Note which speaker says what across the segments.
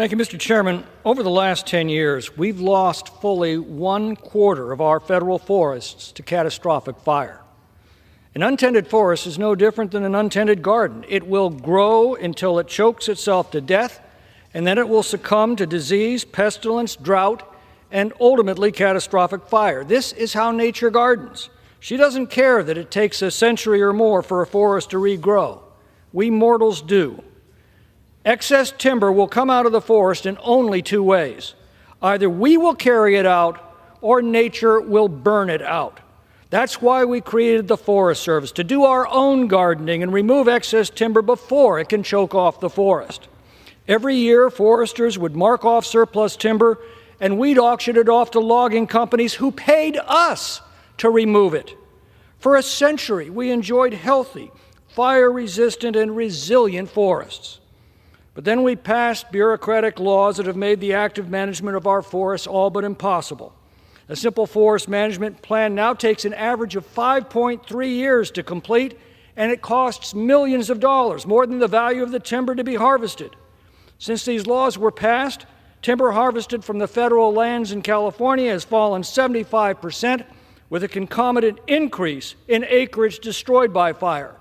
Speaker 1: Thank you, Mr. Chairman. Over the last 10 years, we've lost fully 1/4 of our federal forests to catastrophic fire. An untended forest is no different than an untended garden. It will grow until it chokes itself to death, and then it will succumb to disease, pestilence, drought, and ultimately catastrophic fire. This is how nature gardens. She doesn't care that it takes a century or more for a forest to regrow. We mortals do. Excess timber will come out of the forest in only two ways. Either we will carry it out or nature will burn it out. That's why we created the Forest Service, to do our own gardening and remove excess timber before it can choke off the forest. Every year, foresters would mark off surplus timber and we'd auction it off to logging companies who paid us to remove it. For a century, we enjoyed healthy, fire-resistant, and resilient forests. But then we passed bureaucratic laws that have made the active management of our forests all but impossible. A simple forest management plan now takes an average of 5.3 years to complete, and it costs millions of dollars, more than the value of the timber to be harvested. Since these laws were passed, timber harvested from the federal lands in California has fallen 75%, with a concomitant increase in acreage destroyed by fire.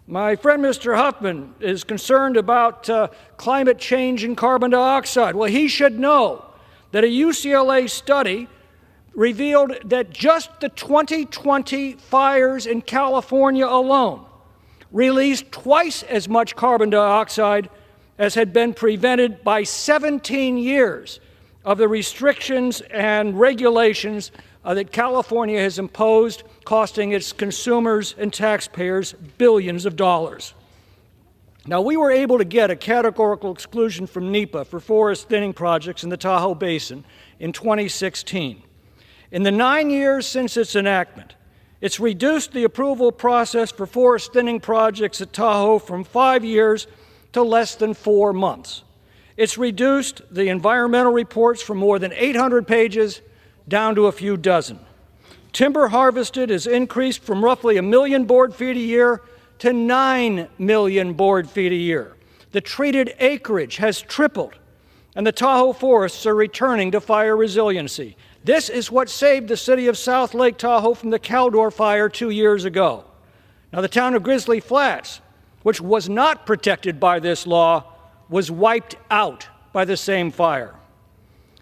Speaker 1: My friend Mr. Huffman is concerned about climate change and carbon dioxide. Well, he should know that a UCLA study revealed that just the 2020 fires in California alone released twice as much carbon dioxide as had been prevented by 17 years of the restrictions and regulations that California has imposed, costing its consumers and taxpayers billions of dollars. Now, we were able to get a categorical exclusion from NEPA for forest thinning projects in the Tahoe Basin in 2016. In the 9 years since its enactment, it's reduced the approval process for forest thinning projects at Tahoe from 5 years to less than 4 months. It's reduced the environmental reports from more than 800 pages down to a few dozen. Timber harvested has increased from roughly 1 million board feet a year to 9 million board feet a year. The treated acreage has tripled, and the Tahoe forests are returning to fire resiliency. This is what saved the city of South Lake Tahoe from the Caldor fire 2 years ago. Now, the town of Grizzly Flats, which was not protected by this law, was wiped out by the same fire.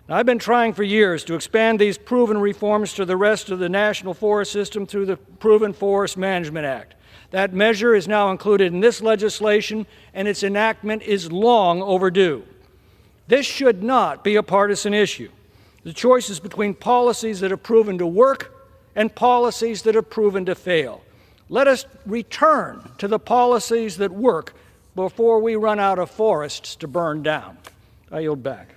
Speaker 1: Now, I've been trying for years to expand these proven reforms to the rest of the national forest system through the Proven Forest Management Act. That measure is now included in this legislation, and its enactment is long overdue. This should not be a partisan issue. The choice is between policies that have proven to work and policies that have proven to fail. Let us return to the policies that work before we run out of forests to burn down. I yield back.